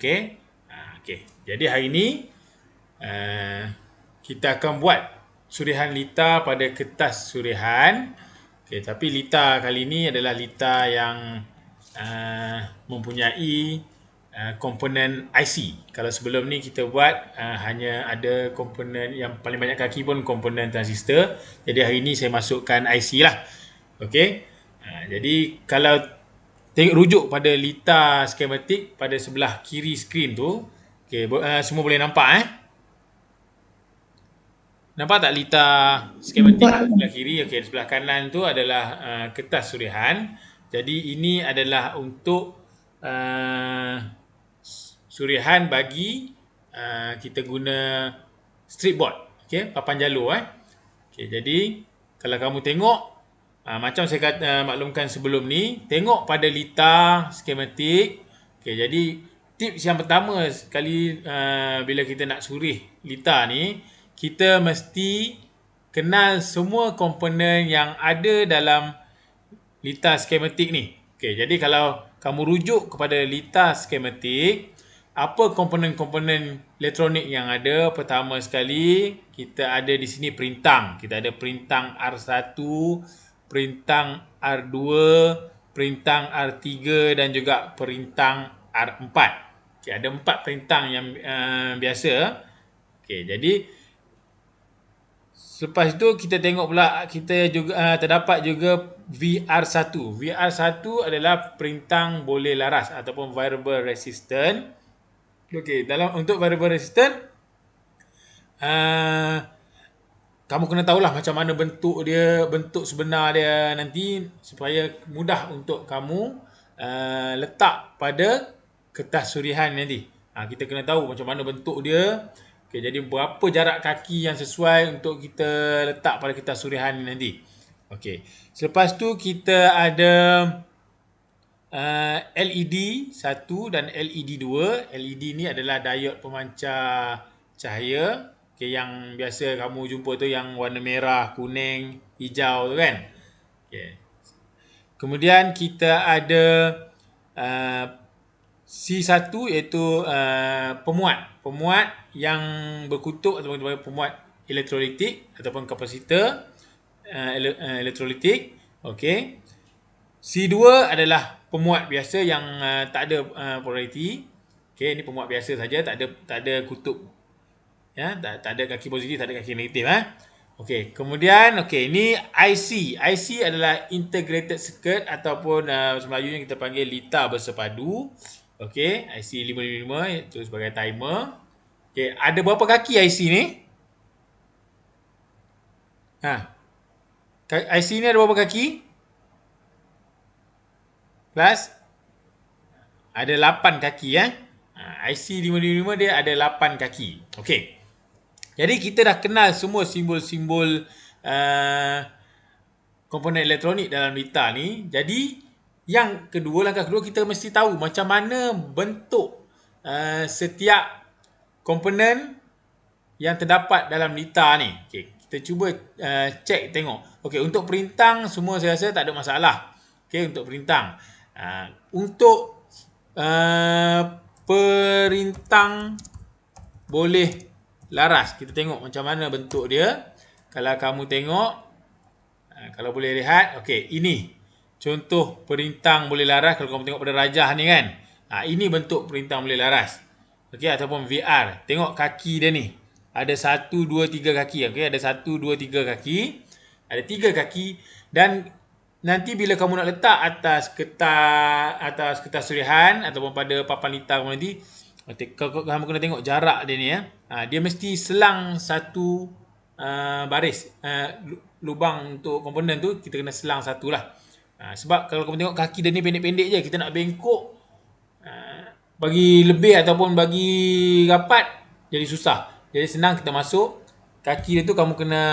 Okey. Okey. Jadi hari ini kita akan buat surihan lita pada kertas surihan. Okey, tapi lita kali ini adalah lita yang mempunyai komponen IC. Kalau sebelum ni kita buat hanya ada komponen yang paling banyak kaki pun komponen transistor. Jadi hari ini saya masukkan IC lah. Okey. Jadi kalau tengok rujuk pada lita skematik pada sebelah kiri skrin tu, okey, semua boleh nampak Nampak tak lita skematik sebelah kiri? Okey, sebelah kanan tu adalah kertas surihan. Jadi ini adalah untuk surihan bagi kita guna strip board. Okey, papan jalur Okey, jadi kalau kamu tengok macam saya maklumkan sebelum ni, tengok pada lita skematik. Okey, jadi tips yang pertama sekali bila kita nak surih lita ni, kita mesti kenal semua komponen yang ada dalam lita skematik ni. Okey, jadi kalau kamu rujuk kepada lita skematik, apa komponen-komponen elektronik yang ada? Pertama sekali, kita ada di sini perintang. Kita ada perintang R1, perintang R2, perintang R3 dan juga perintang R4. Okey, ada 4 perintang yang biasa. Okey, jadi selepas itu kita tengok pula kita juga terdapat juga VR1. VR1 adalah perintang boleh laras ataupun variable resistant. Okey, untuk variable resistant kamu kena tahulah macam mana bentuk dia, bentuk sebenar dia nanti supaya mudah untuk kamu letak pada kertas surihan nanti. Kita kena tahu macam mana bentuk dia. Okey, jadi berapa jarak kaki yang sesuai untuk kita letak pada kertas surihan nanti. Okey. Selepas tu kita ada LED 1 dan LED 2. LED ni adalah diod pemancar cahaya. Okey, yang biasa kamu jumpa tu yang warna merah, kuning, hijau tu kan. Okey. Kemudian kita ada C1 iaitu pemuat yang berkutub ataupun pemuat elektrolitik ataupun kapasitor elektrolitik. Okey. C2 adalah pemuat biasa yang tak ada polariti. Okey, ini pemuat biasa saja, tak ada kutub. Ya, tak ada kaki positif, tak ada kaki negatif Okey, kemudian ini IC. IC adalah integrated circuit ataupun bahasa Melayunya kita panggil lita bersepadu. Okey, IC 555 itu sebagai timer. Okey, ada berapa kaki IC ni? IC ni ada berapa kaki? Plus ada 8 kaki IC 555 dia ada 8 kaki. Okey. Jadi kita dah kenal semua simbol-simbol komponen elektronik dalam lita ni. Jadi langkah kedua kita mesti tahu macam mana bentuk setiap komponen yang terdapat dalam lita ni. Okey, kita cuba cek tengok. Okey, untuk perintang semua saya rasa tak ada masalah. Okey, untuk perintang. Untuk perintang boleh laras, kita tengok macam mana bentuk dia. Kalau kamu tengok, kalau boleh lihat, okey, ini contoh perintang boleh laras. Kalau kamu tengok pada rajah ni kan, ini bentuk perintang boleh laras. Okey, ataupun VR. Tengok kaki dia ni. Ada 1, 2, 3 kaki. Okey, ada 1, 2, 3 kaki. Ada 3 kaki. Dan nanti bila kamu nak letak atas kertas surihan ataupun pada papan lita kamu nanti, kamu kena tengok jarak dia ni dia mesti selang satu baris lubang untuk komponen tu, kita kena selang satu lah. Sebab kalau kamu tengok kaki dia ni pendek-pendek je, kita nak bengkok bagi lebih ataupun bagi rapat jadi susah. Jadi senang kita masuk kaki dia tu, kamu kena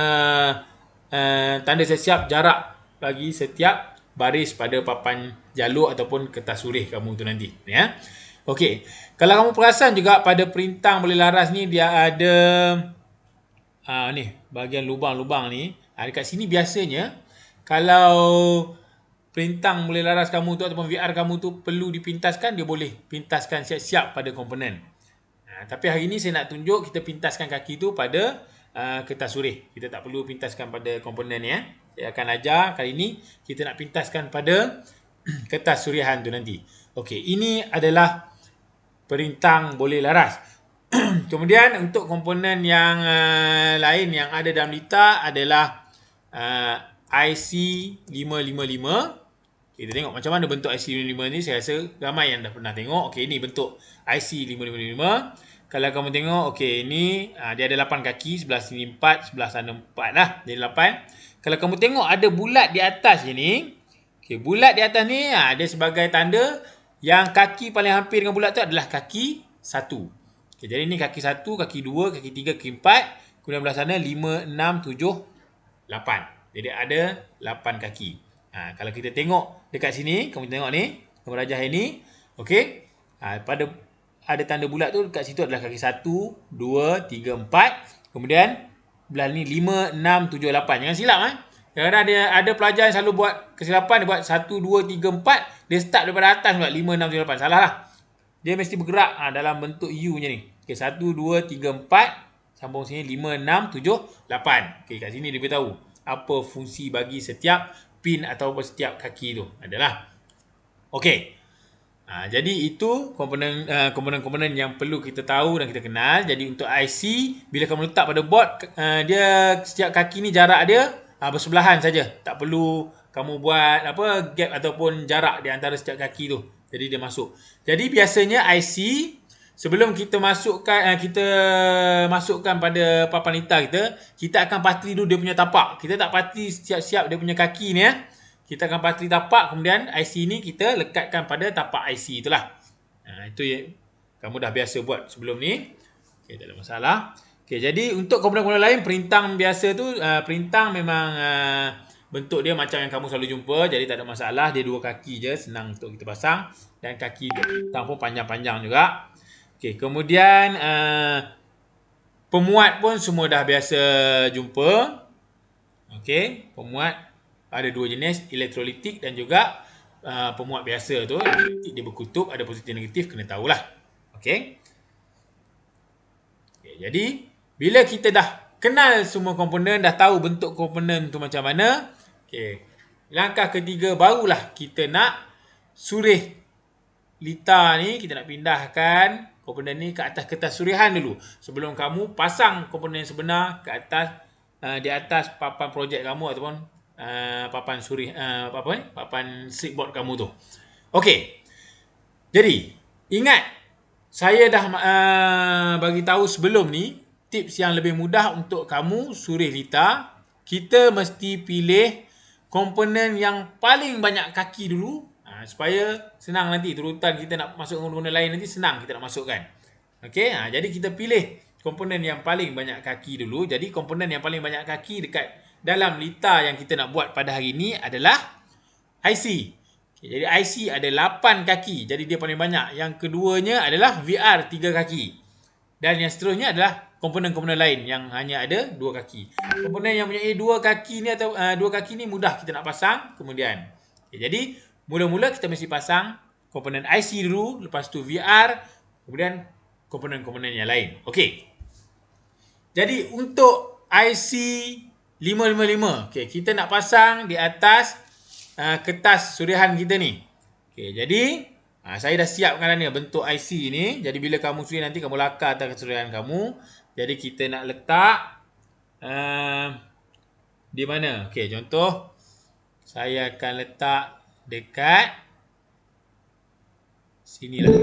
tanda siap jarak bagi setiap baris pada papan jalur ataupun kertas surih kamu tu nanti Okey, kalau kamu perasan juga pada perintang boleh laras ni dia ada ni bahagian lubang-lubang ni. Dekat sini biasanya kalau perintang boleh laras kamu tu ataupun VR kamu tu perlu dipintaskan, dia boleh pintaskan siap-siap pada komponen. Tapi hari ni saya nak tunjuk kita pintaskan kaki tu pada kertas surih. Kita tak perlu pintaskan pada komponen ni. Saya akan ajar kali ni kita nak pintaskan pada kertas surihan tu nanti. Okey, ini adalah perintang boleh laras. Kemudian untuk komponen yang lain yang ada dalam lita adalah IC 555. Kita tengok macam mana bentuk IC 555 ni. Saya rasa ramai yang dah pernah tengok. Okey, ini bentuk IC 555. Kalau kamu tengok, okey, ini dia ada 8 kaki, sebelah sini 4, sebelah sana 4 lah. Jadi 8. Kalau kamu tengok ada bulat di atas je ni. Okey, bulat di atas ni dia sebagai tanda yang kaki paling hampir dengan bulat tu adalah kaki 1. Okay, jadi ni kaki 1, kaki 2, kaki 3, kaki 4. Kemudian belah sana 5, 6, 7, 8. Jadi ada 8 kaki. Kalau kita tengok dekat sini, kamu tengok ni, kamu rajah ini. Okey. Pada ada tanda bulat tu dekat situ adalah kaki 1, 2, 3, 4. Kemudian belah ni 5, 6, 7, 8. Jangan silap Kadang-kadang ada pelajar yang selalu buat kesilapan, dia buat 1, 2, 3, 4. Dia start daripada atas pula 5, 6, 7, 8. Salah lah. Dia mesti bergerak dalam bentuk U nya ni. Okey, 1, 2, 3, 4. Sambung sini 5, 6, 7, 8. Okey, kat sini dia beritahu apa fungsi bagi setiap pin atau setiap kaki tu adalah. Okey. Jadi itu komponen-komponen yang perlu kita tahu dan kita kenal. Jadi untuk IC, bila kamu letak pada board, dia setiap kaki ni jarak dia bersebelahan saja. Tak perlu kamu buat gap ataupun jarak di antara setiap kaki tu. Jadi dia masuk. Jadi biasanya IC sebelum kita masukkan pada papan lita kita akan pasti dulu dia punya tapak. Kita tak pasti siap-siap dia punya kaki ni Kita akan pasti tapak, kemudian IC ni kita lekatkan pada tapak IC itulah. Itu yang kamu dah biasa buat sebelum ni. Okey, tak ada masalah. Okey, jadi untuk komponen-komponen lain perintang biasa tu perintang memang bentuk dia macam yang kamu selalu jumpa, jadi tak ada masalah. Dia 2 kaki je, senang untuk kita pasang. Dan kaki petang pun panjang-panjang juga. Okey, kemudian pemuat pun semua dah biasa jumpa. Okey, pemuat ada 2 jenis, elektrolitik dan juga pemuat biasa tu. Elektrolitik dia berkutub, ada positif negatif, kena tahulah. Okey. Jadi bila kita dah kenal semua komponen, dah tahu bentuk komponen tu macam mana, okey. Langkah ketiga barulah kita nak surih lita ni, kita nak pindahkan komponen ni ke atas kertas surihan dulu. Sebelum kamu pasang komponen sebenar ke atas di atas papan projek kamu ataupun papan papan slipboard kamu tu. Okey. Jadi, ingat saya dah bagi tahu sebelum ni tips yang lebih mudah untuk kamu surih lita. Kita mesti pilih komponen yang paling banyak kaki dulu supaya senang nanti turutan kita nak masuk komponen lain nanti senang kita nak masukkan. Okey, jadi kita pilih komponen yang paling banyak kaki dulu. Jadi komponen yang paling banyak kaki dekat dalam lita yang kita nak buat pada hari ini adalah IC. Okay, jadi IC ada 8 kaki. Jadi dia paling banyak. Yang keduanya adalah VR 3 kaki. Dan yang seterusnya adalah komponen-komponen lain yang hanya ada 2 kaki. Komponen yang mempunyai 2 kaki ni atau 2 kaki ni mudah kita nak pasang kemudian. Okay, jadi mula-mula kita mesti pasang komponen IC dulu, lepas tu VR, kemudian komponen-komponen yang lain. Okey. Jadi untuk IC 555, okay, kita nak pasang di atas kertas surihan kita ni. Okey, jadi saya dah siapkan ni bentuk IC ni. Jadi bila kamu surih nanti kamu lakar atas kertas surihan kamu. Jadi kita nak letak di mana? Okey, contoh saya akan letak dekat sinilah.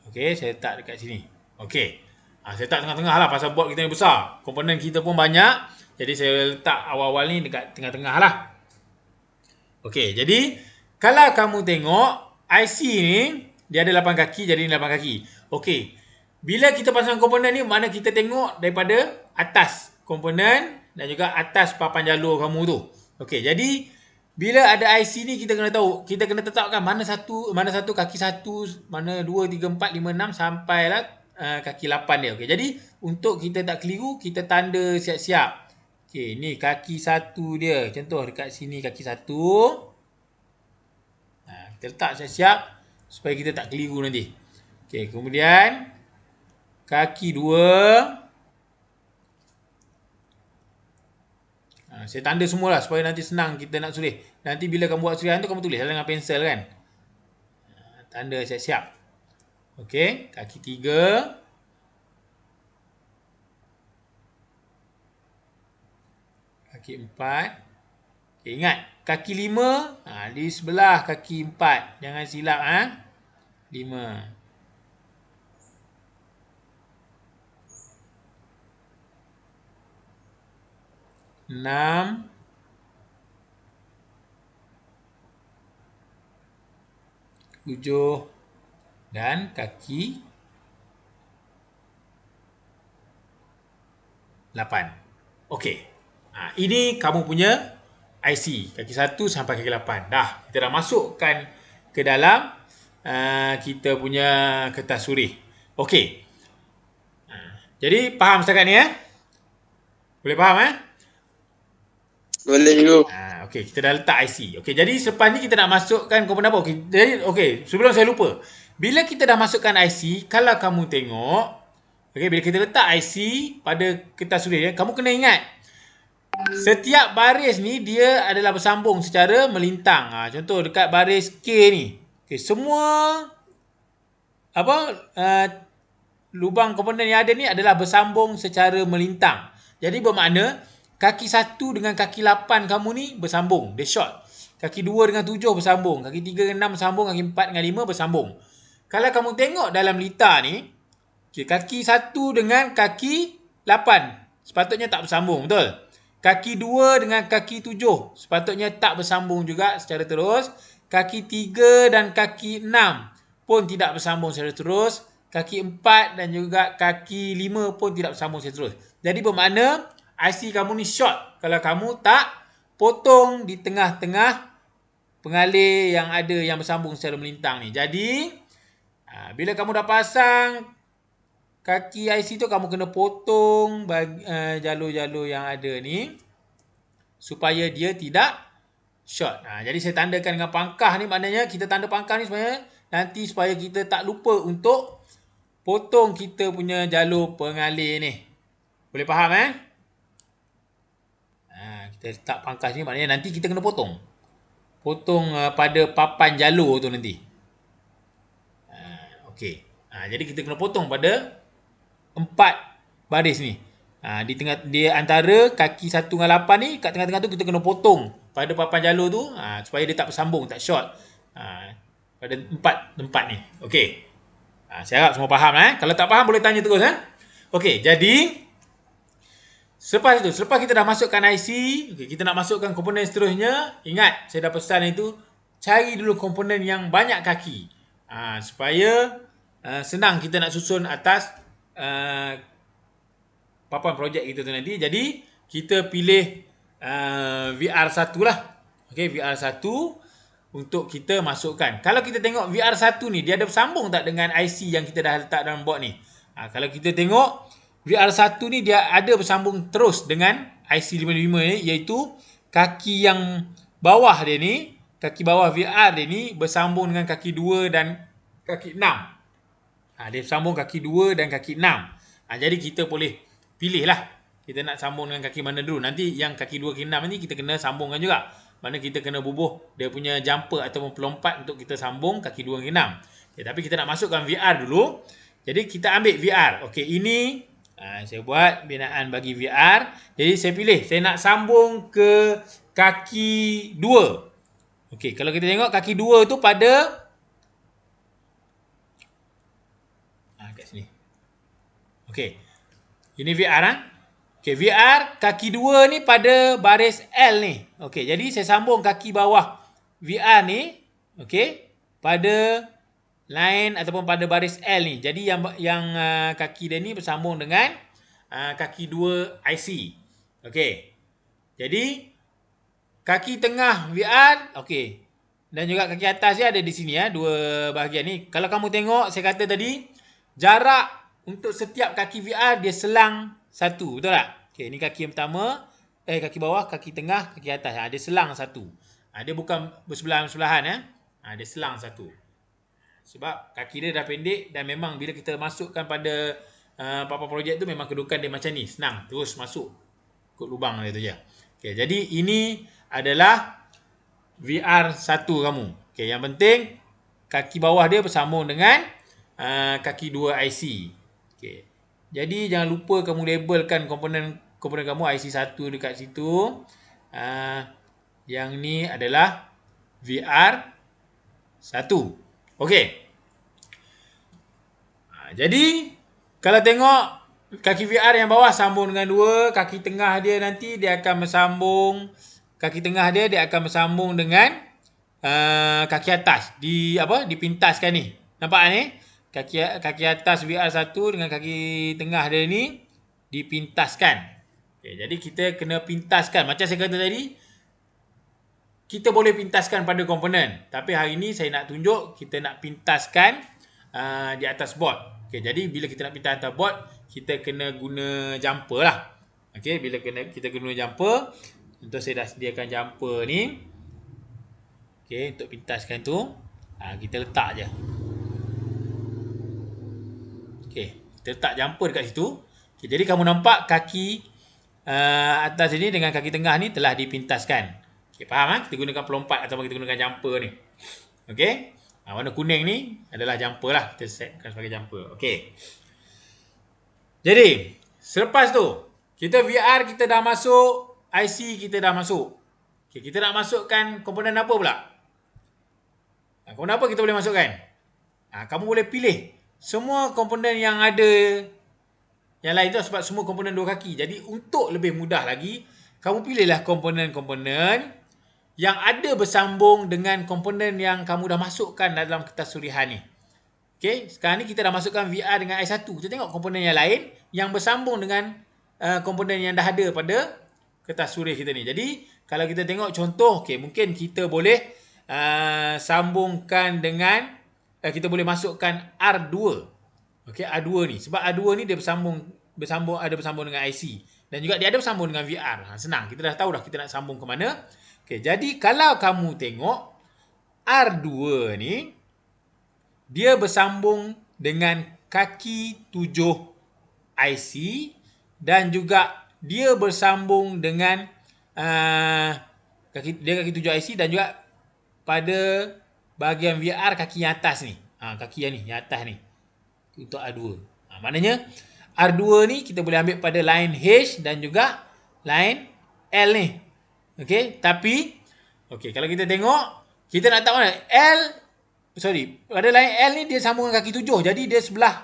Okey, saya letak dekat sini. Okey. Saya letak tengah-tengah lah pasal board kita ni besar. Komponen kita pun banyak. Jadi saya letak awal-awal ni dekat tengah-tengah lah. Okey, jadi kalau kamu tengok IC ni dia ada 8 kaki, jadi ni 8 kaki. Okey. Bila kita pasang komponen ni, mana kita tengok daripada atas komponen dan juga atas papan jalur kamu tu. Okey, jadi bila ada IC ni kita kena tahu, kita kena tetapkan mana satu kaki 1, mana 2, 3, 4, 5, 6 sampailah kaki 8 dia. Okey, jadi untuk kita tak keliru, kita tanda siap-siap. Okey, ni kaki satu dia. Contoh dekat sini kaki satu. Kita letak siap-siap supaya kita tak keliru nanti. Okey, kemudian kaki dua. Saya tanda semualah supaya nanti senang kita nak tulis. Nanti bila kamu buat surihan tu kamu tulis dengan pensel kan. Tanda siap-siap. Okey, kaki tiga. Kaki empat. Okay, ingat, kaki lima di sebelah kaki empat. Jangan silap. Lima. Enam. Tujuh. Dan kaki 8. Okey. Ini kamu punya IC. Kaki 1 sampai kaki 8. Dah, kita dah masukkan ke dalam kita punya kertas suri. Okey. Jadi, faham setakat ni Boleh faham Boleh cikgu. Okey, kita dah letak IC. Okey, jadi selepas ni kita nak masukkan komponen apa? Okey, sebelum saya lupa. Bila kita dah masukkan IC, kalau kamu tengok, okey, bila kita letak IC pada kertas suri kamu kena ingat setiap baris ni dia adalah bersambung secara melintang. Contoh dekat baris K ni. Okey, semua lubang komponen yang ada ni adalah bersambung secara melintang. Jadi bermakna kaki 1 dengan kaki 8 kamu ni bersambung. Dia short. Kaki 2 dengan 7 bersambung. Kaki 3 dengan 6 bersambung. Kaki 4 dengan 5 bersambung. Kalau kamu tengok dalam litar ni, kaki 1 dengan kaki 8 sepatutnya tak bersambung. Betul? Kaki 2 dengan kaki 7 sepatutnya tak bersambung juga secara terus. Kaki 3 dan kaki 6 pun tidak bersambung secara terus. Kaki 4 dan juga kaki 5 pun tidak bersambung secara terus. Jadi bermakna IC kamu ni short kalau kamu tak potong di tengah-tengah pengalih yang ada yang bersambung secara melintang ni. Jadi bila kamu dah pasang kaki IC tu, kamu kena potong jalur-jalur yang ada ni supaya dia tidak short. Jadi saya tandakan dengan pangkah ni, maknanya kita tanda pangkah ni sebenarnya nanti supaya kita tak lupa untuk potong kita punya jalur pengalih ni. Boleh faham kita letak pangkah ni maknanya nanti kita kena potong. Potong pada papan jalur tu nanti. Okey. Jadi kita kena potong pada 4 baris ni. Di tengah dia antara kaki 1 dengan 8 ni, kat tengah-tengah tu kita kena potong pada papan jalur tu supaya dia tak bersambung, tak short. Pada 4 tempat ni. Okey. Saya harap semua faham Kalau tak faham boleh tanya terus Okey, jadi selepas kita dah masukkan IC, kita nak masukkan komponen seterusnya. Ingat, saya dah pesan itu, cari dulu komponen yang banyak kaki. Supaya senang kita nak susun atas papan projek kita tu nanti. Jadi, kita pilih VR1 lah. Okey, VR1 untuk kita masukkan. Kalau kita tengok VR1 ni, dia ada bersambung tak dengan IC yang kita dah letak dalam board ni? Kalau kita tengok, VR1 ni dia ada bersambung terus dengan IC55 ni, iaitu kaki yang bawah dia ni, kaki bawah VR dia ni bersambung dengan kaki 2 dan kaki 6. Dia bersambung kaki 2 dan kaki 6. Jadi kita boleh pilih lah kita nak sambung dengan kaki mana dulu. Nanti yang kaki 2, kaki 6 ni kita kena sambungkan juga. Mana kita kena bubuh dia punya jumper ataupun pelompat untuk kita sambung kaki 2 kaki 6. Okay, tapi kita nak masukkan VR dulu. Jadi kita ambil VR. Okey, ini saya buat binaan bagi VR. Jadi saya pilih, saya nak sambung ke kaki 2. Okey, kalau kita tengok kaki 2 tu pada kat sini. Okey. Ini VR Okey, VR kaki 2 ni pada baris L ni. Okey, jadi saya sambung kaki bawah VR ni, okey, pada line ataupun pada baris L ni. Jadi yang kaki dia ni bersambung dengan kaki 2 IC. Okey. Jadi kaki tengah VR, okey. Dan juga kaki atas dia ada di sini dua bahagian ni. Kalau kamu tengok, saya kata tadi jarak untuk setiap kaki VR dia selang 1, betul tak? Okey, ni kaki yang pertama kaki bawah, kaki tengah, kaki atas. Dia selang satu. Dia bukan bersebelahan-sebelahan. Dia selang satu. Sebab kaki dia dah pendek dan memang bila kita masukkan pada papan projek tu memang kedudukan dia macam ni. Senang. Terus masuk ke lubang dia tu je. Okay, jadi ini adalah VR1 kamu. Okay, yang penting kaki bawah dia bersambung dengan kaki 2 IC. Okay. Jadi jangan lupa kamu labelkan komponen kamu IC1 dekat situ. Yang ni adalah VR1. Okey. Jadi kalau tengok kaki VR yang bawah sambung dengan 2, kaki tengah dia nanti dia akan bersambung, kaki tengah dia akan bersambung dengan kaki atas dipintaskan ni. Nampak ni? Kaki atas VR1 dengan kaki tengah dia ni dipintaskan. Okay, jadi kita kena pintaskan. Macam saya kata tadi, kita boleh pintaskan pada komponen. Tapi hari ni saya nak tunjuk kita nak pintaskan di atas board. Okay, jadi bila kita nak pintas atas board, kita kena guna jumper lah. Okay, bila kita guna jumper, untuk saya dah sediakan jumper ni. Okay, untuk pintaskan tu, kita letak je. Okay, kita letak jumper dekat situ. Okay, jadi kamu nampak kaki atas ini dengan kaki tengah ni telah dipintaskan. Okay, faham? Kita gunakan pelompat ataupun kita gunakan jumper ni. Okay, warna kuning ni adalah jumper lah. Kita setkan sebagai jumper. Okay. Jadi, selepas tu, kita VR kita dah masuk, IC kita dah masuk. Okay, kita nak masukkan komponen apa pula? Komponen apa kita boleh masukkan? Kamu boleh pilih semua komponen yang ada yang lain tu sebab semua komponen 2 kaki. Jadi untuk lebih mudah lagi, kamu pilihlah komponen-komponen yang ada bersambung dengan komponen yang kamu dah masukkan dalam kertas sulihan ni. Okey, sekarang ni kita dah masukkan VR dengan I1. Kita tengok komponen yang lain yang bersambung dengan komponen yang dah ada pada kertas suria kita ni. Jadi kalau kita tengok contoh, okey, mungkin kita boleh sambungkan dengan kita boleh masukkan R2. Okey, R2 ni. Sebab R2 ni dia bersambung dengan IC dan juga dia ada bersambung dengan VR. Senang, kita dah tahu dah kita nak sambung ke mana. Okey, jadi kalau kamu tengok R2 ni dia bersambung dengan kaki 7 IC dan juga dia bersambung dengan kaki 7 IC dan juga pada bahagian VR kaki yang atas ni. Kaki yang ni, yang atas ni. Untuk R2. Maknanya R2 ni kita boleh ambil pada line H dan juga line L ni. Okey, tapi kalau kita tengok, kita nak tahu mana pada line L ni dia sambung dengan kaki 7. Jadi dia sebelah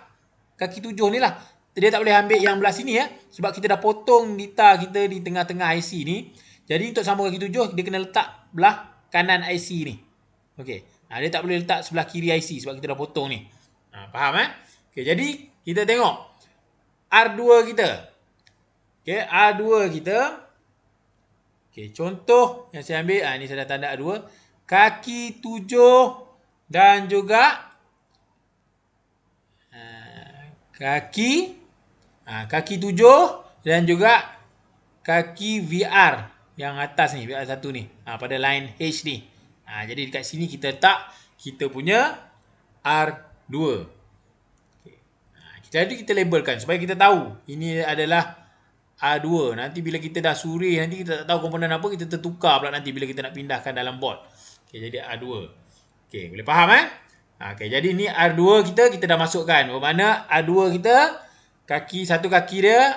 kaki 7 ni lah. Dia tak boleh ambil yang belah sini sebab kita dah potong dita kita di tengah-tengah IC ni. Jadi untuk sambung kaki 7 dia kena letak belah kanan IC ni. Okey. Dia tak boleh letak sebelah kiri IC sebab kita dah potong ni. Faham Okey, jadi kita tengok R2 kita. Okey, R2 kita. Okey, contoh yang saya ambil, ni saya dah tanda R2. Kaki 7 dan juga kaki 7 dan juga kaki VR yang atas ni, VR1 ni. Pada line H ni. Jadi dekat sini kita letak kita punya R2. Jadi kita labelkan supaya kita tahu ini adalah R2. Nanti bila kita dah suri, nanti kita tak tahu komponen apa, kita tertukar pula nanti bila kita nak pindahkan dalam board. Okey, jadi R2. Okey, boleh faham Okey, jadi ni R2 kita dah masukkan. Bermakna R2 kita satu kaki dia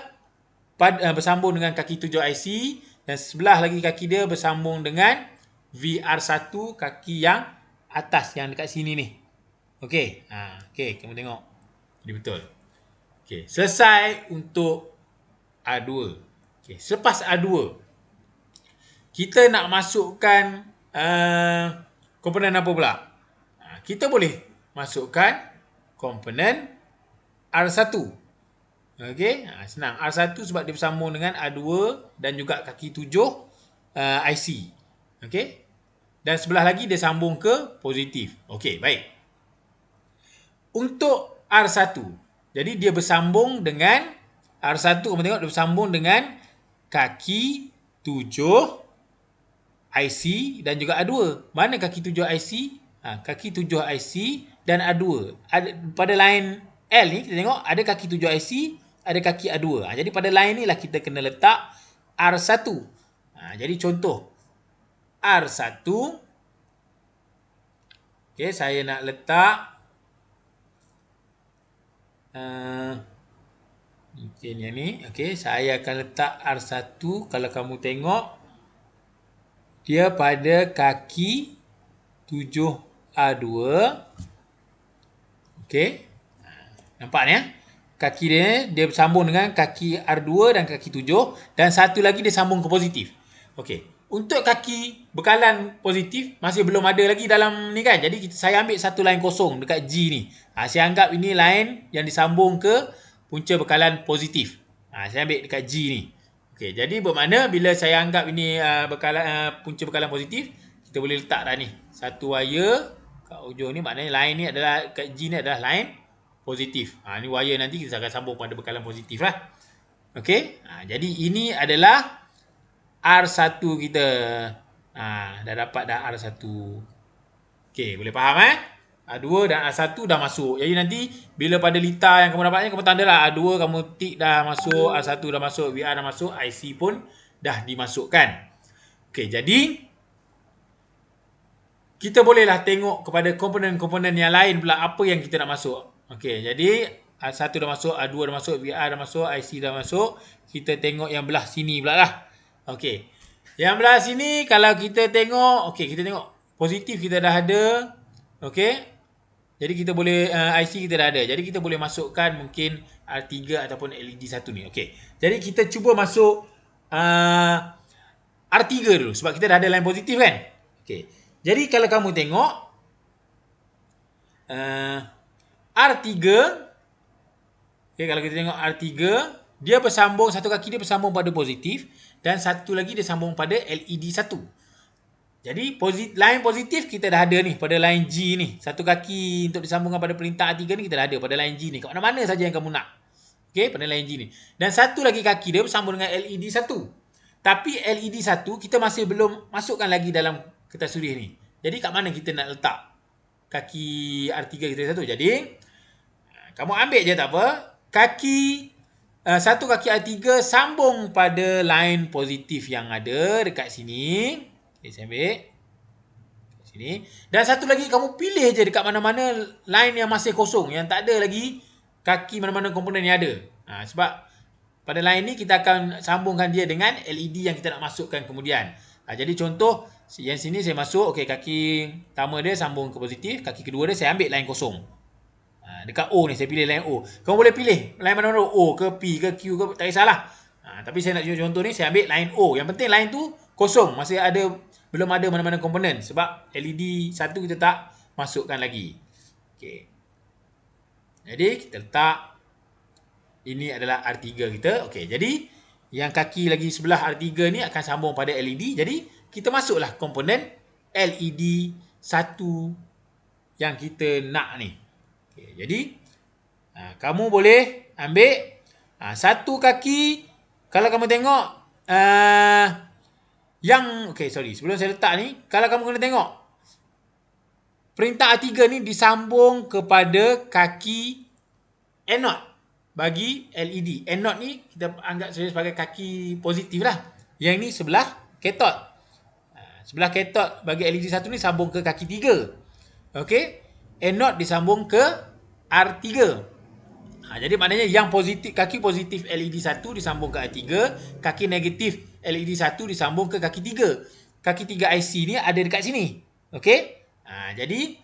bersambung dengan kaki 7 IC dan sebelah lagi kaki dia bersambung dengan VR1 kaki yang atas yang dekat sini ni. Okey. Okey, kamu tengok. Jadi betul. Okey, selesai untuk R2. Okey, selepas R2 kita nak masukkan komponen apa pula? Kita boleh masukkan komponen R1. Okey, senang. R1 sebab dia bersambung dengan R2 dan juga kaki 7 IC. Okey. Dan sebelah lagi dia sambung ke positif. Okey, baik. Untuk R1. Jadi dia bersambung dengan R1, kamu tengok dia bersambung dengan kaki 7 IC dan juga A2. Mana kaki 7 IC? Kaki 7 IC dan A2. Pada line L ni kita tengok ada kaki 7 IC, ada kaki A2. Jadi pada line ni lah kita kena letak R1. Jadi contoh R1. Okey, saya nak letak mungkin yang ni. Okey, saya akan letak R1. Kalau kamu tengok dia pada kaki 7A2. Okey. Nampak ni ya? Kaki dia bersambung dengan kaki R2 dan kaki 7 dan satu lagi dia sambung ke positif. Okey. Untuk kaki bekalan positif masih belum ada lagi dalam ni kan. Jadi saya ambil satu line kosong dekat G ni. Saya anggap ini line yang disambung ke punca bekalan positif. Saya ambil dekat G ni. Okey, jadi bermakna bila saya anggap ini punca bekalan positif, kita boleh letak dah ni. Satu wire kat ujung ni, maknanya line ni adalah kat G ni adalah line positif. Ni wire nanti kita akan sambung pada bekalan positif lah. Okey, jadi ini adalah R1 kita. Dah dapat dah R1. Okey, boleh faham A2 dan A1 dah masuk. Jadi nanti bila pada lita yang kamu dapatnya, kamu tandalah A2 kamu tick dah masuk, A1 dah masuk, VR dah masuk, IC pun dah dimasukkan. Okey, jadi kita bolehlah tengok kepada komponen-komponen yang lain pula apa yang kita nak masuk. Okey, jadi A1 dah masuk, A2 dah masuk, VR dah masuk, IC dah masuk. Kita tengok yang belah sini pula lah. Okey. Yang belah sini kalau kita tengok, okey, kita tengok positif kita dah ada. Okey. Jadi kita boleh IC kita dah ada. Jadi kita boleh masukkan mungkin R3 ataupun LED 1 ni. Okey. Jadi kita cuba masuk R3 dulu sebab kita dah ada line positif kan. Okey. Jadi kalau kamu tengok R3, okey, kalau kita tengok R3, dia bersambung, satu kaki dia bersambung pada positif dan satu lagi dia sambung pada LED 1. Jadi line positif kita dah ada ni pada line G ni. Satu kaki untuk disambungkan pada perintah A3 ni kita dah ada pada line G ni. Kat mana-mana saja yang kamu nak. Okey, pada line G ni. Dan satu lagi kaki dia bersambung dengan LED 1. Tapi LED 1 kita masih belum masukkan lagi dalam kertas sudih ni. Jadi kat mana kita nak letak kaki R3 kita satu? Jadi kamu ambil je tak apa. Satu kaki R3 sambung pada line positif yang ada dekat sini. Okay, saya ambil sini. Dan satu lagi kamu pilih je dekat mana-mana line yang masih kosong, yang tak ada lagi kaki mana-mana komponen yang ada. Sebab pada line ni kita akan sambungkan dia dengan LED yang kita nak masukkan kemudian. Jadi contoh yang sini saya masuk, okey, kaki pertama dia sambung ke positif, kaki kedua dia saya ambil line kosong. Dekat O ni saya pilih line O. Kamu boleh pilih line mana-mana, O ke P ke Q ke, tak kisahlah. Tapi saya nak contoh ni saya ambil line O. Yang penting line tu kosong, masih ada, belum ada mana-mana komponen sebab LED 1 kita tak masukkan lagi. Okey. Jadi kita letak, ini adalah R3 kita. Okey, jadi yang kaki lagi sebelah R3 ni akan sambung pada LED. Jadi kita masuklah komponen LED 1 yang kita nak ni. Okey, jadi kamu boleh ambil satu kaki. Kalau kamu tengok sebelum saya letak ni, kalau kamu kena tengok perintah A3 ni disambung kepada kaki anode bagi LED. Anode ni kita anggap sebagai kaki positif lah. Yang ni sebelah cathode. Sebelah cathode bagi LED 1 ni sambung ke kaki 3. Okey. Anode disambung ke R3. Jadi maknanya yang positif, kaki positif LED 1 disambung ke R3, kaki negatif LED 1 disambung ke kaki 3. Kaki 3 IC ni ada dekat sini. Okey? Jadi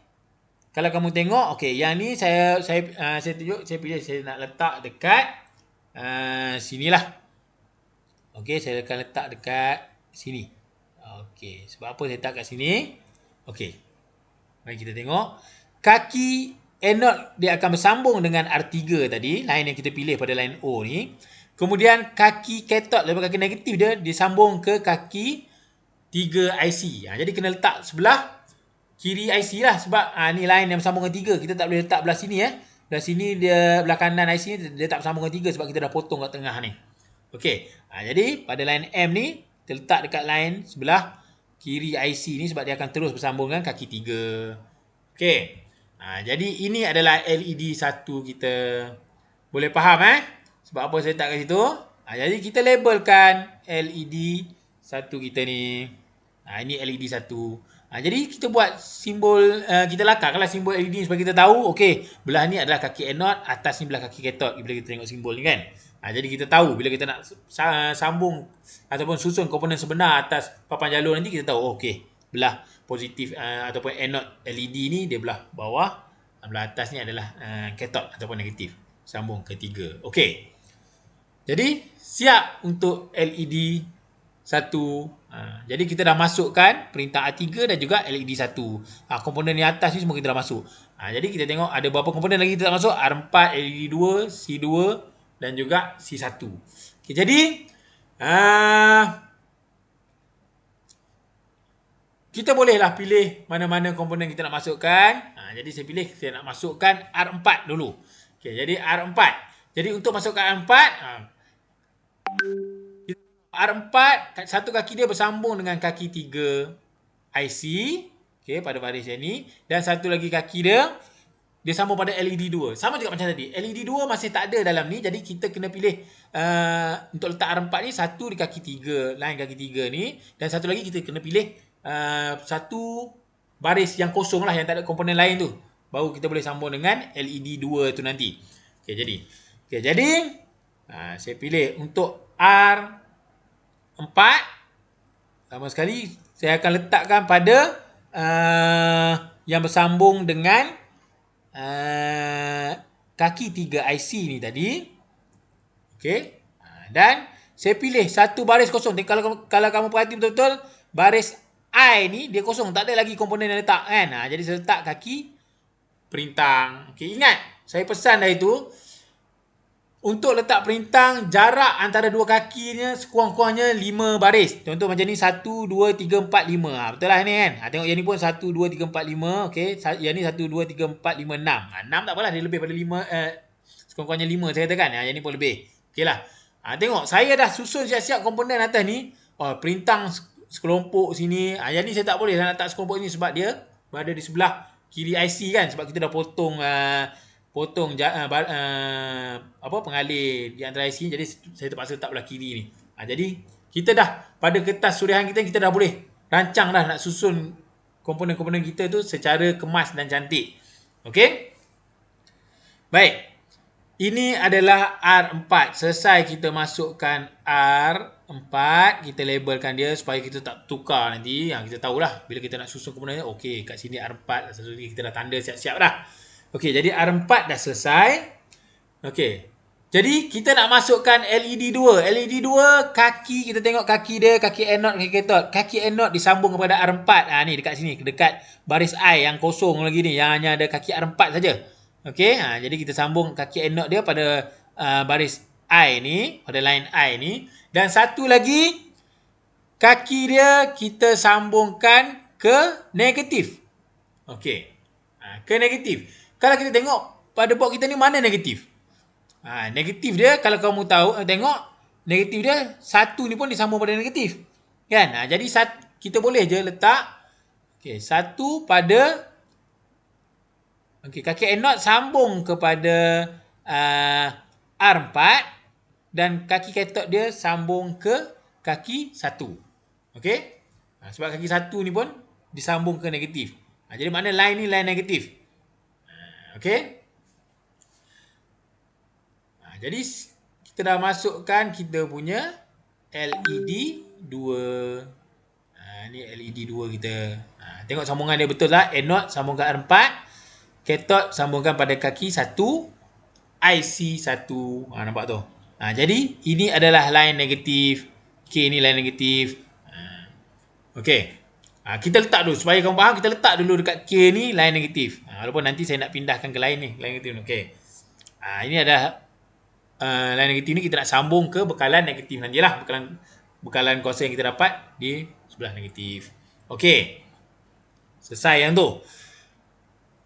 kalau kamu tengok, okey, yang ni saya tunjuk, saya pilih saya nak letak dekat sinilah. Okey, saya akan letak dekat sini. Okey, sebab apa saya letak kat sini? Okey. Mari kita tengok. Kaki anode dia akan bersambung dengan R3 tadi, line yang kita pilih pada line O ni. Kemudian kaki cathode lepas kaki negatif dia disambung ke kaki 3 IC. Jadi kena letak sebelah kiri IC lah sebab ni line yang bersambung dengan 3. Kita tak boleh letak belah sini Belah sini dia, belah kanan IC ni dia tak bersambung dengan 3 sebab kita dah potong kat tengah ni. Okey. Jadi pada line M ni kita letak dekat line sebelah kiri IC ni sebab dia akan terus bersambung dengan kaki 3. Okey. Jadi ini adalah LED 1 kita. Boleh faham sebab apa saya letak kat situ? Jadi kita labelkan LED 1 kita ni. Ini LED 1. Jadi kita buat simbol, kita lakarkanlah simbol LED ni supaya kita tahu, okey, belah ni adalah kaki anode, atas ni belah kaki kathode bila kita tengok simbol ni kan. Jadi kita tahu bila kita nak sambung ataupun susun komponen sebenar atas papan jalur nanti, kita tahu, okey, belah positif ataupun anode LED ni dia belah bawah, belah atas ni adalah kathode ataupun negatif. Sambung ke 3. Okey. Jadi siap untuk LED 1. Jadi kita dah masukkan perintah A3 dan juga LED 1. Komponen yang atas ni semua kita dah masuk. Jadi kita tengok ada berapa komponen lagi kita tak masuk. R4, LED 2, C2 dan juga C1. Okay, jadi kita bolehlah pilih mana-mana komponen kita nak masukkan. Jadi saya nak masukkan R4 dulu. Okay, jadi R4. Jadi untuk masukkan R4, R4, satu kaki dia bersambung dengan kaki 3 IC, okay, pada baris yang ni. Dan satu lagi kaki dia sambung pada LED 2. Sama juga macam tadi. LED 2 masih tak ada dalam ni. Jadi kita kena pilih untuk letak R4 ni, satu di kaki 3, line kaki 3 ni. Dan satu lagi kita kena pilih satu baris yang kosong lah, yang tak ada komponen lain tu. Baru kita boleh sambung dengan LED 2 tu nanti. Okay, jadi saya pilih untuk R4. Sama sekali saya akan letakkan pada yang bersambung dengan kaki 3 IC ni tadi. Okey. Dan saya pilih satu baris kosong. Kalau kamu perhati betul-betul, baris I ni dia kosong, tak ada lagi komponen yang letak kan. Jadi saya letak kaki perintang. Okey, ingat saya pesan dah itu. Untuk letak perintang, jarak antara dua kakinya sekurang-kurangnya 5 baris. Contoh macam ni 1, 2, 3, 4, 5. Betul lah ni kan. Tengok yang ni pun 1, 2, 3, 4, 5. Okey. Yang ni 1, 2, 3, 4, 5, 6. 6 tak apalah. Dia lebih pada 5. Sekurang-kurangnya 5 saya katakan. Yang ni pun lebih. Okey lah. Tengok. Saya dah susun siap-siap komponen atas ni. Perintang sekelompok sini. Yang ni saya tak boleh nak letak sekelompok ni sebab dia berada di sebelah kiri IC kan. Sebab kita dah potong pengalih di antara IC, jadi saya terpaksa letak belah kiri ni. Jadi kita dah pada kertas surehan kita dah boleh rancang dah nak susun komponen-komponen kita tu secara kemas dan cantik. Okey? Baik. Ini adalah R4. Selesai kita masukkan R4, kita labelkan dia supaya kita tak tukar nanti. Kita tahulah bila kita nak susun komponen, okey, kat sini R4, satu ni kita dah tanda siap-siap dah. Okey, jadi R4 dah selesai. Okey. Jadi kita nak masukkan LED 2. LED 2 kaki, kita tengok kaki dia, kaki anode, kaki kathode. Kaki anode disambung kepada R4. Ni dekat sini, dekat baris I yang kosong lagi ni, yang hanya ada kaki R4 saja. Okey, jadi kita sambung kaki anode dia pada baris I ni, pada line I ni. Dan satu lagi kaki dia kita sambungkan ke negatif. Okey. Ke negatif. Kalau kita tengok pada board kita ni mana negatif? Negatif dia, kalau kamu tahu, tengok negatif dia satu ni pun disambung pada negatif. Kan? Jadi kita boleh je letak satu pada kaki anode sambung kepada R4 dan kaki kathode dia sambung ke kaki 1. Okey? Sebab kaki 1 ni pun disambung ke negatif. Jadi mana line ni line negatif. Okey. Jadi kita dah masukkan kita punya LED 2. Ni LED 2 kita. Tengok sambungan dia betul lah. Anode sambungkan R4. Kathode sambungkan pada kaki 1. IC 1. Nampak tu. Jadi ini adalah line negatif. Okey, ni line negatif. Okey. Kita letak dulu supaya kamu faham, kita letak dulu dekat K ni line negatif. Walaupun nanti saya nak pindahkan ke line ni, line negatif ni. Okey. Ini ada line negatif ni kita nak sambung ke bekalan negatif nantilah, bekalan kuasa yang kita dapat di sebelah negatif. Okey. Selesai yang tu.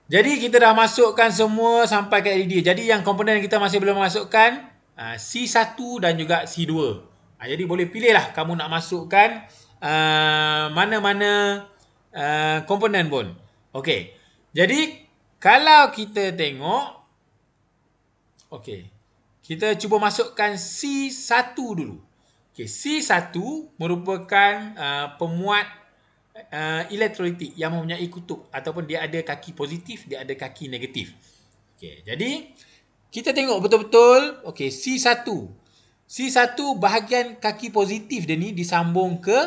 Jadi kita dah masukkan semua sampai ke LED. Jadi yang komponen kita masih belum masukkan C1 dan juga C2. Jadi boleh pilih lah kamu nak masukkan mana-mana komponen pun. Okey. Jadi kalau kita tengok, okey, kita cuba masukkan C1 dulu. Okey, C1 merupakan pemuat elektrolitik yang mempunyai kutub ataupun dia ada kaki positif, dia ada kaki negatif. Okey, jadi kita tengok betul-betul, okey, C1. C1 bahagian kaki positif dia ni disambung ke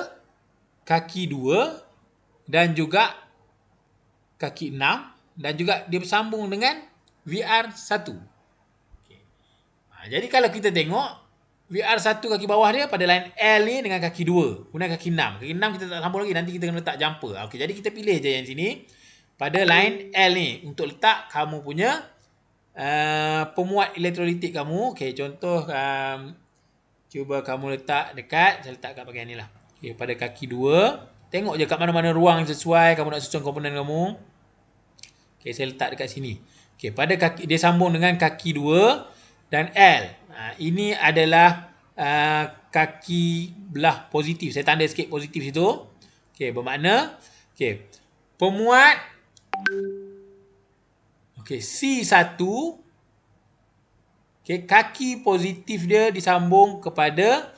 kaki 2 dan juga kaki 6 dan juga dia bersambung dengan VR1. Okay. Jadi kalau kita tengok VR1 kaki bawah dia pada line L ni dengan kaki 2, kemudian kaki 6. Kaki 6 kita tak sambung lagi, nanti kita kena letak jumper. Okey, jadi kita pilih je yang sini pada line L ni untuk letak kamu punya pemuat elektrolitik kamu. Okey, contoh cuba kamu letak dekat, saya letak kat bahagian ni lah. Okey, pada kaki 2, tengok je kat mana-mana ruang sesuai kamu nak susun komponen kamu. Okey, saya letak dekat sini. Okey, pada kaki dia sambung dengan kaki 2 dan L. Ini adalah kaki belah positif. Saya tanda sikit positif situ. Okey, bermakna okey, pemuat C1, okey, kaki positif dia disambung kepada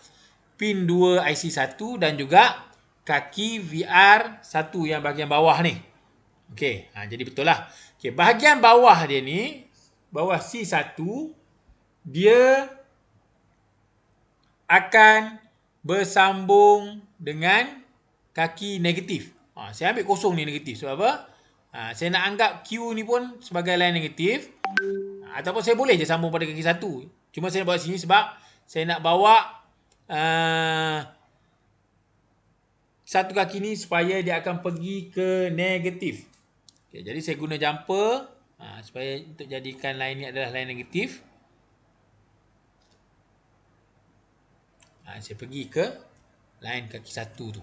pin 2 IC1 dan juga kaki VR1 yang bahagian bawah ni. Okey, jadi betul lah. Okey, bahagian bawah dia ni, bawah C1, dia akan bersambung dengan kaki negatif. Saya ambil kosong ni negatif. Sebab apa? Saya nak anggap Q ni pun sebagai line negatif. Ataupun saya boleh je sambung pada kaki 1. Cuma saya nak bawa sini sebab saya nak bawa satu kaki ni supaya dia akan pergi ke negatif. Okay, jadi saya guna jumper supaya untuk jadikan line ni adalah line negatif. Saya pergi ke line kaki 1 tu.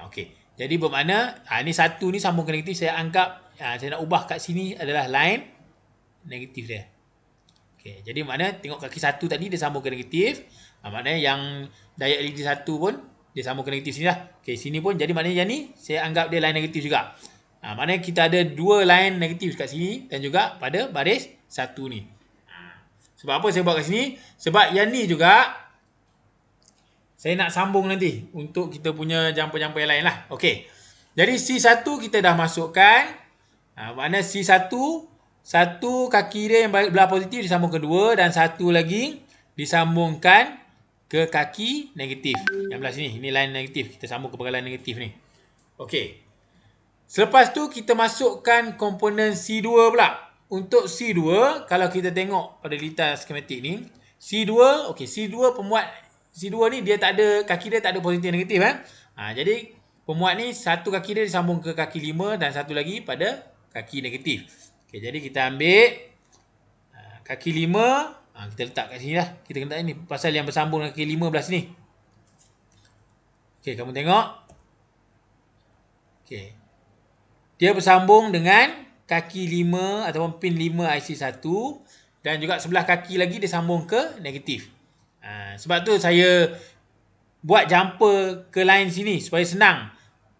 Okey. Jadi bermakna ni 1 ni sambung ke negatif, saya anggap saya nak ubah kat sini adalah line negatif dia. Okey. Jadi makna tengok kaki 1 tadi dia sambung ke negatif. Maknanya yang daya LED 1 pun dia sambung ke negatif sini lah. Okey, sini pun jadi maknanya yang ni saya anggap dia line negatif juga. Maknanya kita ada dua line negatif kat sini dan juga pada baris 1 ni. Sebab apa saya buat kat sini? Sebab yang ni juga saya nak sambung nanti untuk kita punya jumper-jumper yang lain lah. Okey. Jadi C1 kita dah masukkan. Maknanya C1, satu kaki dia yang belah positif disambung ke 2 dan satu lagi disambungkan ke kaki negatif. Yang belah sini, ini line negatif. Kita sambung ke line negatif ni. Okey. Selepas tu kita masukkan komponen C2 pula. Untuk C2, kalau kita tengok pada litar skematik ni, C2, okey, C2 pemuat C2 ni dia tak ada, kaki dia tak ada positif negatif jadi pemuat ni satu kaki dia disambung ke kaki 5 dan satu lagi pada kaki negatif. Okey, jadi kita ambil kaki 5, kita letak kat sini lah. Kita kena letak ni pasal yang bersambung dengan kaki 5 belah sini. Okey, kamu tengok. Okey. Dia bersambung dengan kaki 5 ataupun pin 5 IC1 dan juga sebelah kaki lagi dia sambung ke negatif. Sebab tu saya buat jumper ke line sini supaya senang.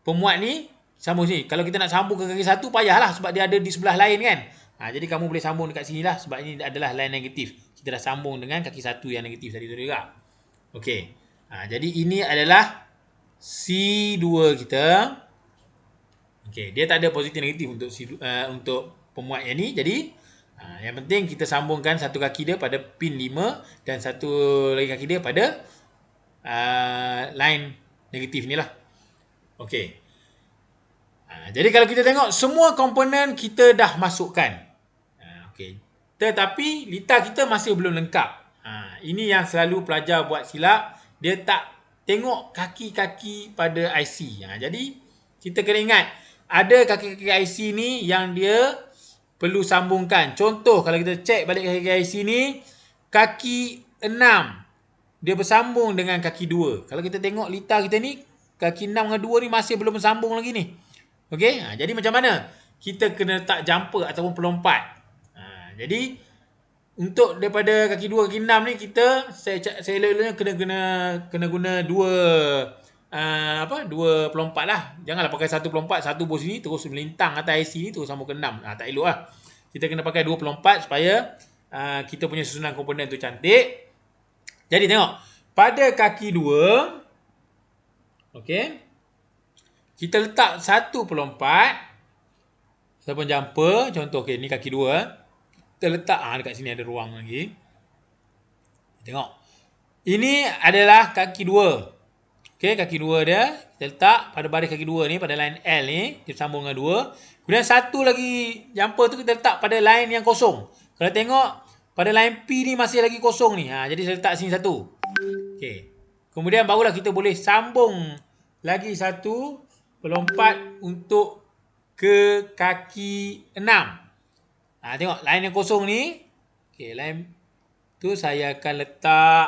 Pemuat ni sambung sini. Kalau kita nak sambung ke kaki 1 payahlah sebab dia ada di sebelah lain kan. Jadi kamu boleh sambung dekat sini lah sebab ini adalah line negatif. Kita dah sambung dengan kaki 1 yang negatif tadi tu juga. Okey. Jadi ini adalah C2 kita. Okey, dia tak ada positif negatif untuk untuk pemuat yang ni. Jadi yang penting kita sambungkan satu kaki dia pada pin 5 dan satu lagi kaki dia pada line negatif ni lah. Okey. Jadi kalau kita tengok semua komponen kita dah masukkan. Okey. Tetapi litar kita masih belum lengkap. Ini yang selalu pelajar buat silap. Dia tak tengok kaki-kaki pada IC. Jadi kita kena ingat ada kaki-kaki IC ni yang dia perlu sambungkan. Contoh kalau kita cek balik kaki-kaki IC ni, kaki 6 dia bersambung dengan kaki 2. Kalau kita tengok litar kita ni, kaki 6 dengan 2 ni masih belum bersambung lagi ni. Okey, jadi macam mana? Kita kena letak jumper ataupun pelompat. Jadi untuk daripada kaki 2 kaki 6 ni saya elok-eloknya kena guna dua pelompat lah. Janganlah pakai satu pelompat, satu bos sini terus melintang atas IC ni terus sambung ke 6. Tak elok lah. Kita kena pakai dua pelompat supaya kita punya susunan komponen tu cantik. Jadi tengok, pada kaki 2, okey, kita letak satu pelompat ataupun jumper. Contoh, okey, ni kaki 2. Kita letak, dekat sini ada ruang lagi. Tengok. Ini adalah kaki 2. Okey, kaki 2 dia. Kita letak pada baris kaki 2 ni, pada line L ni. Kita sambung dengan 2. Kemudian satu lagi jumper tu kita letak pada line yang kosong. Kalau tengok, pada line P ni masih lagi kosong ni. Jadi saya letak sini satu. Okey. Kemudian barulah kita boleh sambung lagi satu pelompat untuk ke kaki 6. Tengok line yang kosong ni. Okey, line tu saya akan letak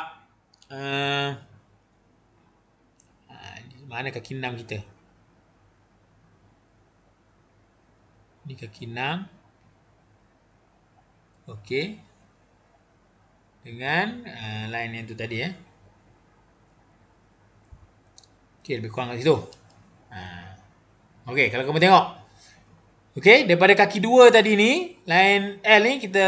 mana kaki 6 kita? Ni kaki 6. Okey. Dengan line yang tu tadi Okey, lebih kurang kat situ. Okey, kalau kamu tengok. Okey, daripada kaki 2 tadi ni, line L ni kita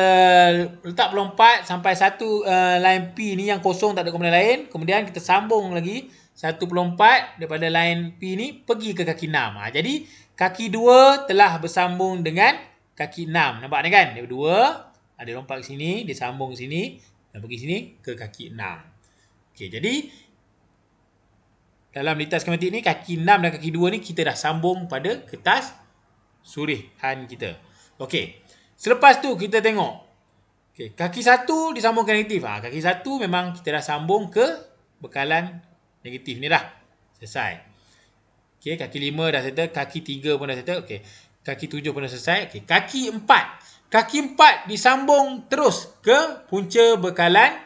letak pelompat sampai satu line P ni yang kosong, tak ada komponen lain. Kemudian kita sambung lagi satu pelompat daripada line P ni pergi ke kaki 6. Jadi kaki 2 telah bersambung dengan kaki 6. Nampak ni kan? Dia berdua, ada lompat ke sini, dia sambung ke sini dan pergi sini ke kaki 6. Okey, jadi dalam litas skematik ni kaki 6 dan kaki 2 ni kita dah sambung pada kertas surihan kita. Okey. Selepas tu kita tengok. Okey, kaki 1 disambungkan negatif. Kaki 1 memang kita dah sambung ke bekalan negatif ni dah. Selesai. Okey, kaki 5 dah settle, kaki 3 pun dah settle. Okey. Kaki 7 pun dah selesai. Okey, kaki 4. Kaki 4 disambung terus ke punca bekalan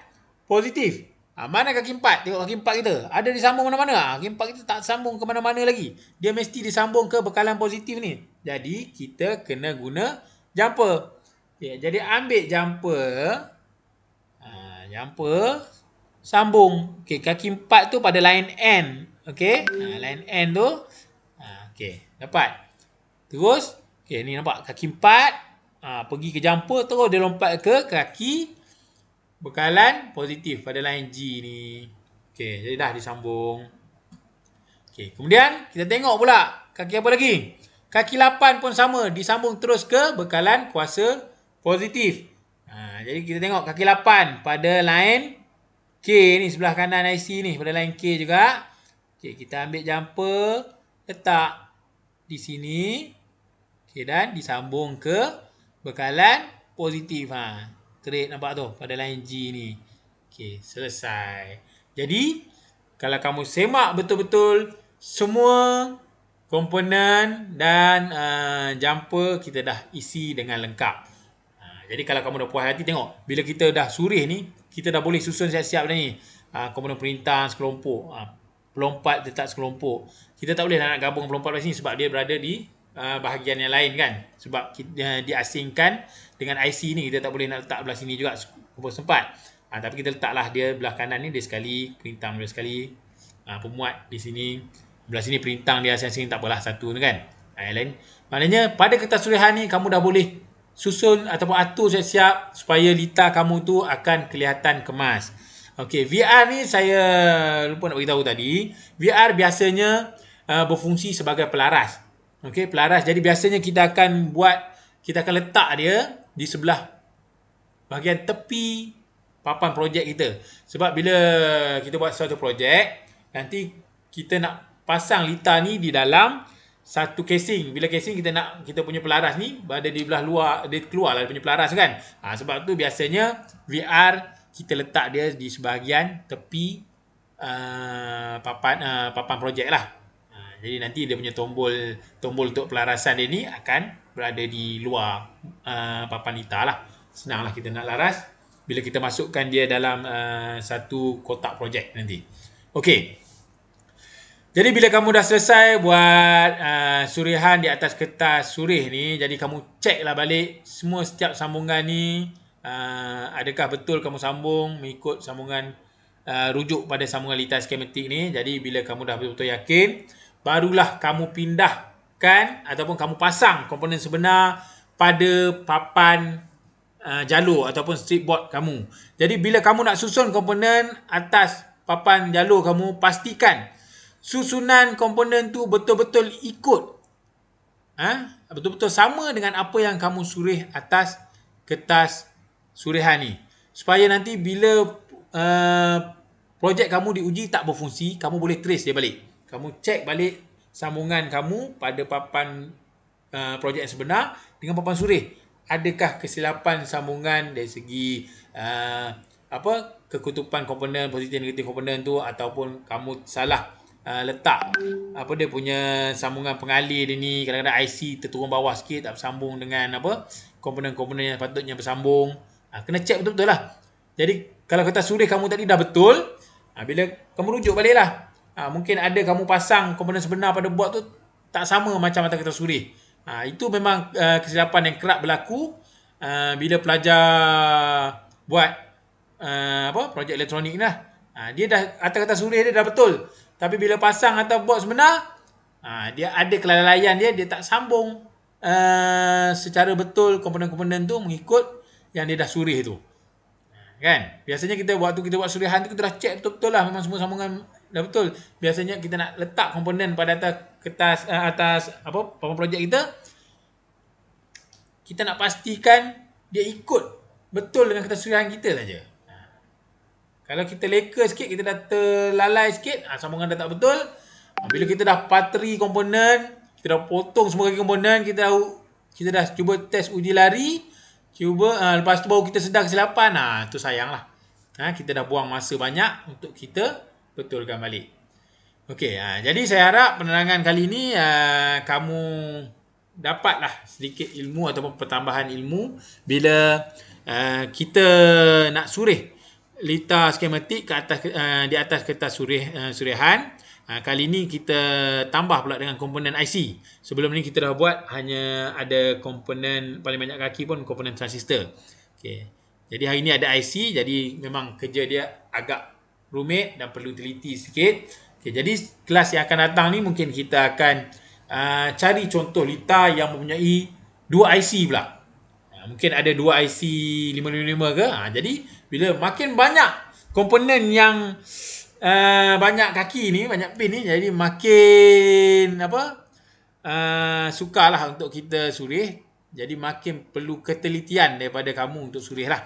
positif. Mana kaki 4? Tengok kaki 4 kita. Ada disambung mana-mana? Kaki 4 kita tak sambung ke mana-mana lagi. Dia mesti disambung ke bekalan positif ni. Jadi, kita kena guna jumper. Okay, jadi, ambil jumper. Jumper. Sambung. Okay, kaki 4 tu pada line N. Okay. Line N tu. Okay, dapat. Terus. Okay, ni nampak. Kaki 4. Pergi ke jumper. Terus dia lompat ke kaki bekalan positif pada line G ni. Okay, jadi dah disambung. Okay, kemudian kita tengok pula kaki apa lagi? Kaki 8 pun sama, disambung terus ke bekalan kuasa positif. Jadi kita tengok kaki 8 pada line K ni, sebelah kanan IC ni, pada line K juga. Okay, kita ambil jumper, letak di sini. Okay, dan disambung ke bekalan positif. Straight nampak tu pada line G ni. Okay, selesai. Jadi, kalau kamu semak betul-betul semua komponen dan jumper kita dah isi dengan lengkap. Jadi kalau kamu dah puas hati, tengok. Bila kita dah surih ni, kita dah boleh susun siap-siap dah ni. Komponen perintah sekelompok. Pelompat letak sekelompok. Kita tak boleh nak gabung pelompat di sini sebab dia berada di bahagian yang lain kan. Sebab kita diasingkan dengan IC ni. Kita tak boleh nak letak belah sini juga sempat. Tapi kita letaklah dia belah kanan ni dia sekali, perintah dia sekali. Pemuat di sini. Belah sini perintah dia asing-asing, tak apalah satu ni kan. Yang lain. Maknanya pada kertas sulihan ni kamu dah boleh susun ataupun atur siap-siap supaya litar kamu tu akan kelihatan kemas. Okey, VR ni saya lupa nak beritahu tadi. VR biasanya berfungsi sebagai pelaras. Okey, pelaras. Jadi biasanya kita akan letak dia di sebelah bahagian tepi papan projek kita. Sebab bila kita buat suatu projek, nanti kita nak pasang litar ni di dalam satu casing. Bila casing kita punya pelaras ni berada di belah luar, dia keluarlah dia punya pelaras kan. Sebab tu biasanya VR kita letak dia di sebahagian tepi papan projek lah. Jadi nanti dia punya tombol untuk pelarasan dia ni akan berada di luar papan litar lah. Senanglah kita nak laras bila kita masukkan dia dalam satu kotak projek nanti. Okey. Jadi bila kamu dah selesai buat surihan di atas kertas surih ni, jadi kamu ceklah balik semua setiap sambungan ni adakah betul kamu sambung mengikut sambungan rujuk pada sambungan litar skematik ni. Jadi bila kamu dah betul-betul yakin, barulah kamu pindahkan ataupun kamu pasang komponen sebenar pada papan jalur ataupun strip board kamu. Jadi bila kamu nak susun komponen atas papan jalur kamu, pastikan susunan komponen tu betul-betul ikut, betul-betul sama dengan apa yang kamu surih atas kertas surehan ni. Supaya nanti bila projek kamu diuji tak berfungsi, kamu boleh trace dia balik. Kamu cek balik sambungan kamu pada papan projek yang sebenar dengan papan surih. Adakah kesilapan sambungan dari segi kekutupan komponen, positif negatif komponen tu, ataupun kamu salah letak dia punya sambungan pengalih dia ni, kadang-kadang IC terturun bawah sikit, tak bersambung dengan komponen-komponen yang patutnya bersambung. Kena check betul-betul lah. Jadi kalau kertas surih kamu tadi dah betul, bila kamu rujuk balik lah, mungkin ada kamu pasang komponen sebenar pada board tu tak sama macam atas kertas surih. Itu memang kesilapan yang kerap berlaku bila pelajar buat projek elektronik ni lah. Dia dah atas kertas surih dia dah betul, tapi bila pasang atas board sebenar, dia ada kelalaian dia tak sambung secara betul komponen-komponen tu mengikut yang dia dah surih tu. Kan? Biasanya kita waktu kita buat surihan tu kita dah check betul-betul lah memang semua sambungan dah betul. Biasanya kita nak letak komponen pada atas kertas atas papan projek kita nak pastikan dia ikut betul dengan kertas surihan kita saja. Kalau kita leka sikit, kita dah terlalai sikit, sambungan dah tak betul. Bila kita dah patri komponen, kita dah potong semua kaki komponen, kita dah cuba test uji lari, lepas tu baru kita sedar kesilapan, tu sayang lah. Kita dah buang masa banyak untuk kita betulkan balik. Okey, jadi saya harap penerangan kali ni kamu dapatlah sedikit ilmu ataupun pertambahan ilmu bila kita nak surih litar skematik di atas kertas surihan. Kali ni kita tambah pula dengan komponen IC. Sebelum ni kita dah buat hanya ada komponen, paling banyak kaki pun komponen transistor. Okay. Jadi hari ni ada IC, jadi memang kerja dia agak rumit dan perlu teliti sikit. Okay, jadi kelas yang akan datang ni mungkin kita akan cari contoh litar yang mempunyai 2 IC pula. Mungkin ada 2 IC 555 ke. Jadi bila makin banyak komponen yang banyak kaki ni, banyak pin ni, jadi makin sukarlah untuk kita surih. Jadi makin perlu ketelitian daripada kamu untuk surih lah.